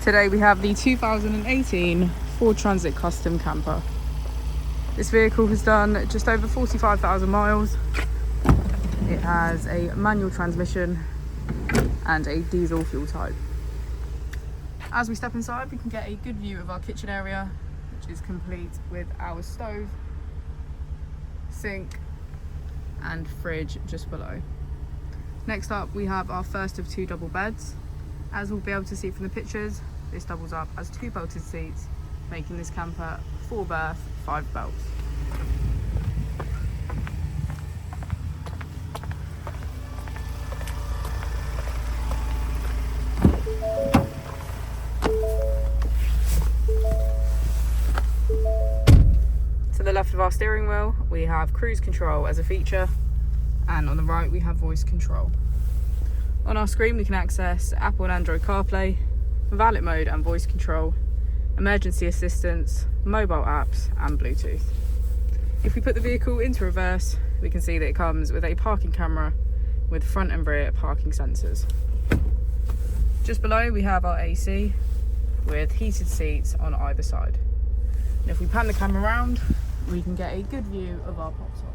Today we have the 2018 Ford Transit Custom Camper. This vehicle has done just over 45,000 miles. It has a manual transmission and a diesel fuel type. As we step inside, we can get a good view of our kitchen area, which is complete with our stove, sink and fridge just below. Next up, we have our first of two double beds. As we'll be able to see from the pictures, this doubles up as two belted seats, making this camper 4 berth, 5 belts. To the left of our steering wheel, we have cruise control as a feature, and on the right we have voice control. On our screen we can access Apple and Android CarPlay, valet mode and voice control, emergency assistance, mobile apps and Bluetooth. If we put the vehicle into reverse, we can see that it comes with a parking camera with front and rear parking sensors. Just below we have our AC with heated seats on either side. And if we pan the camera around, we can get a good view of our pop top.